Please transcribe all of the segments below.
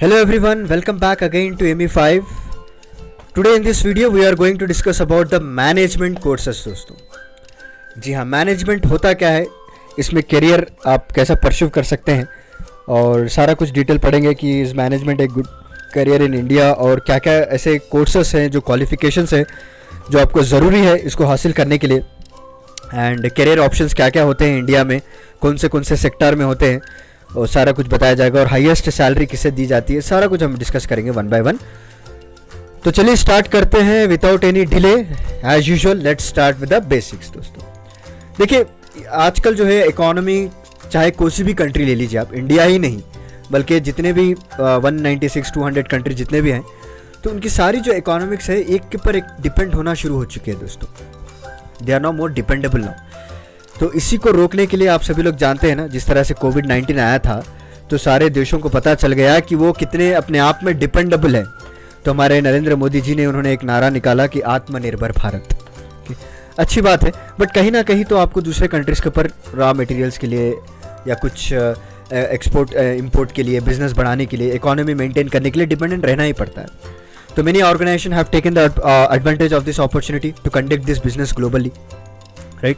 Hello everyone, welcome back again to ME5. Today in this video we are going to discuss about the management courses दोस्तों। जी हाँ, management होता क्या है, इसमें career आप कैसा परस्यू कर सकते हैं और सारा कुछ डिटेल पढ़ेंगे कि इस मैनेजमेंट एक गुड करियर इन इंडिया और क्या क्या ऐसे कोर्सेस हैं जो क्वालिफिकेशंस हैं जो आपको ज़रूरी है इसको हासिल करने के लिए, एंड करियर ऑप्शंस क्या क्या होते हैं इंडिया में, कौन से सेक्टर में होते हैं और सारा कुछ बताया जाएगा और हाईएस्ट सैलरी किसे दी जाती है, सारा कुछ हम डिस्कस करेंगे वन बाय वन। तो चलिए स्टार्ट करते हैं without any delay. As usual let's start with the basics दोस्तों। देखिए आजकल जो है इकोनॉमी, चाहे कोई सी भी कंट्री ले लीजिए आप, इंडिया ही नहीं बल्कि जितने भी 196-200 कंट्री जितने भी हैं, तो उनकी सारी जो इकोनॉमिक्स है एक के ऊपर एक डिपेंड होना शुरू हो चुकी है दोस्तों। They are now more dependable now. तो इसी को रोकने के लिए आप सभी लोग जानते हैं ना, जिस तरह से कोविड-19 आया था तो सारे देशों को पता चल गया कि वो कितने अपने आप में डिपेंडेबल है। तो हमारे नरेंद्र मोदी जी ने उन्होंने एक नारा निकाला कि आत्मनिर्भर भारत। अच्छी बात है, बट कहीं ना कहीं तो आपको दूसरे कंट्रीज़ के ऊपर रॉ मटेरियल्स के लिए या कुछ एक्सपोर्ट इंपोर्ट के लिए, बिजनेस बढ़ाने के लिए, इकोनॉमी मेंटेन करने के लिए डिपेंडेंट रहना ही पड़ता है। तो many organisation have taken the advantage of this opportunity to conduct this business globally, right.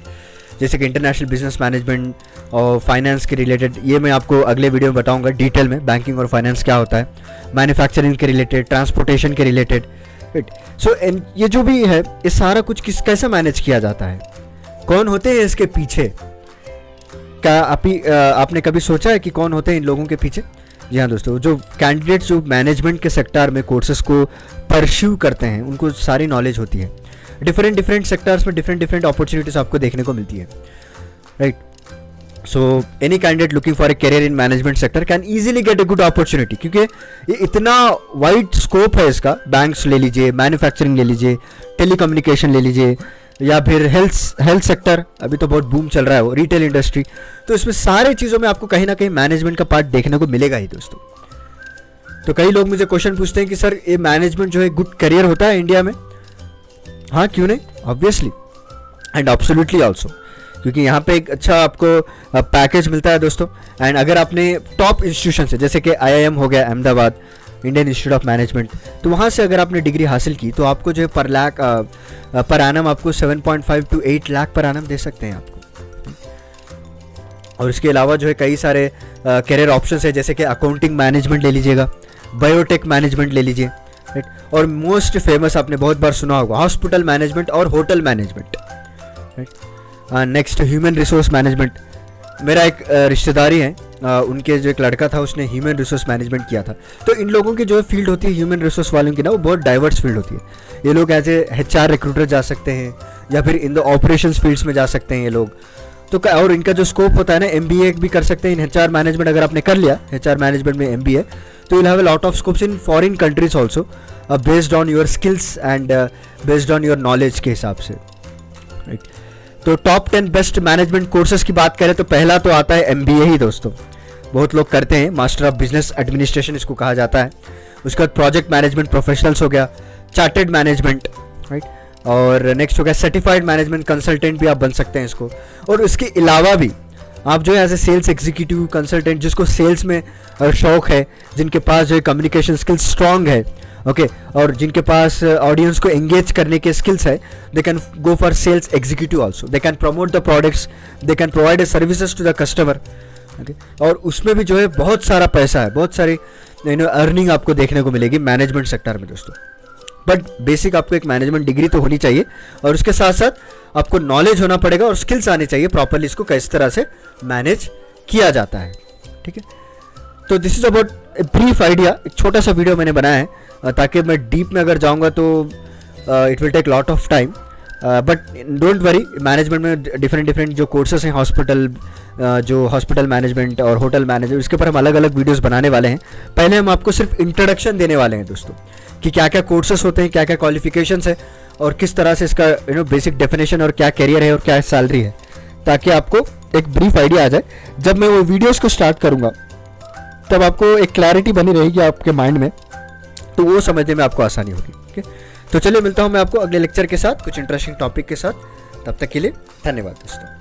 जैसे कि इंटरनेशनल बिजनेस मैनेजमेंट और फाइनेंस के रिलेटेड, ये मैं आपको अगले वीडियो में बताऊंगा डिटेल में, बैंकिंग और फाइनेंस क्या होता है, मैन्युफैक्चरिंग के रिलेटेड, ट्रांसपोर्टेशन के रिलेटेड, राइट। सो ये जो भी है ये सारा कुछ कैसे मैनेज किया जाता है, कौन होते हैं इसके पीछे, क्या आपने कभी सोचा है कि कौन होते हैं इन लोगों के पीछे? जी हाँ दोस्तों, जो कैंडिडेट्स जो मैनेजमेंट के सेक्टर में कोर्सेज को परस्यू करते हैं उनको सारी नॉलेज होती है। डिफरेंट सेक्टर्स में डिफरेंट अपॉर्चुनिटीज आपको देखने को मिलती है, right. So any candidate looking for a career in management sector can easily get a good opportunity, क्योंकि ये इतना वाइड स्कोप है इसका। बैंक्स ले लीजिए, मैन्युफैक्चरिंग ले लीजिए, टेलीकम्युनिकेशन ले लीजिए, या फिर हेल्थ सेक्टर अभी तो बहुत बूम चल रहा है, वो रिटेल इंडस्ट्री। तो इसमें सारे चीज़ों में आपको कहीं ना कहीं मैनेजमेंट का पार्ट देखने को मिलेगा ही दोस्तों। तो कई लोग मुझे क्वेश्चन पूछते हैं कि सर ये मैनेजमेंट जो है गुड करियर होता है इंडिया में? हाँ, क्यों नहीं, ऑब्वियसली एंड एब्सोल्युटली ऑल्सो, क्योंकि यहाँ पे एक अच्छा आपको पैकेज मिलता है दोस्तों। एंड अगर आपने टॉप इंस्टीट्यूशन से, जैसे कि IIM हो गया Ahmedabad, Indian institute of management, तो वहाँ से अगर आपने डिग्री हासिल की तो आपको जो है पर एनम आपको 7.5 to 8 लाख पर एनम दे सकते हैं आपको। और इसके अलावा जो है कई सारे करियर ऑप्शंस है, जैसे कि अकाउंटिंग मैनेजमेंट ले लीजिएगा, बायोटेक मैनेजमेंट ले लीजिए, राइट। और मोस्ट फेमस आपने बहुत बार सुना होगा हॉस्पिटल मैनेजमेंट और hotel management, right. Next human resource management. मेरा एक रिश्तेदारी है, उनके जो एक लड़का था उसने ह्यूमन रिसोर्स मैनेजमेंट किया था। तो इन लोगों की जो फील्ड होती है ह्यूमन रिसोर्स वालों की ना, वो बहुत डाइवर्स फील्ड होती है। ये लोग एज ए HR रिक्रूटर जा सकते हैं या फिर इन द ऑपरेशंस फील्ड्स में जा सकते हैं ये लोग। तो और इनका जो स्कोप होता है ना, MBA भी कर सकते हैं इन HR मैनेजमेंट। अगर आपने कर लिया HR मैनेजमेंट में MBA, तो you'll have a lot of scopes in foreign countries also, based on your skills and based on your knowledge के हिसाब से, राइट। तो टॉप 10 बेस्ट मैनेजमेंट कोर्सेज की बात करें तो पहला तो आता है MBA ही दोस्तों, बहुत लोग करते हैं, मास्टर ऑफ बिजनेस एडमिनिस्ट्रेशन इसको कहा जाता है। उसके बाद प्रोजेक्ट मैनेजमेंट प्रोफेशनल्स हो गया, चार्टेड मैनेजमेंट, राइट। और नेक्स्ट हो गया सर्टिफाइड मैनेजमेंट कंसल्टेंट, भी आप बन सकते हैं इसको। और इसके अलावा भी आप जो है as a sales executive consultant, जिसको सेल्स में शौक है, जिनके पास जो है कम्युनिकेशन स्किल्स स्ट्रांग है, ओके, और जिनके पास ऑडियंस को एंगेज करने के स्किल्स है, they can go for sales executive also. They can promote the products, they can provide a services to the customer, okay. और उसमें भी जो है बहुत सारा पैसा है, बहुत सारी अर्निंग आपको देखने को मिलेगी मैनेजमेंट सेक्टर में दोस्तों। बट बेसिक आपको एक मैनेजमेंट डिग्री तो होनी चाहिए और उसके साथ साथ आपको नॉलेज होना पड़ेगा और स्किल्स आने चाहिए प्रॉपर्ली इसको किस तरह से मैनेज किया जाता है, ठीक है। तो this is about a brief idea, एक छोटा सा वीडियो मैंने बनाया है ताकि मैं डीप में अगर जाऊंगा तो it will take lot of time, but don't worry. Management में डिफरेंट जो कोर्सेस हैं, जो हॉस्पिटल मैनेजमेंट और होटल मैनेजमेंट, इसके ऊपर हम अलग अलग वीडियोस बनाने वाले हैं। पहले हम आपको सिर्फ इंट्रोडक्शन देने वाले हैं दोस्तों कि क्या क्या कोर्सेस होते हैं, क्या क्या क्वालिफिकेशंस है और किस तरह से इसका बेसिक डेफिनेशन और क्या करियर है और क्या सैलरी है, ताकि आपको एक ब्रीफ आइडिया आ जाए। जब मैं वो वीडियोस को स्टार्ट करूंगा तब आपको एक क्लैरिटी बनी रहेगी आपके माइंड में, तो वो समझने में आपको आसानी होगी, ठीक है। तो चलिए मिलता हूँ मैं आपको अगले लेक्चर के साथ कुछ इंटरेस्टिंग टॉपिक के साथ। तब तक के लिए धन्यवाद दोस्तों।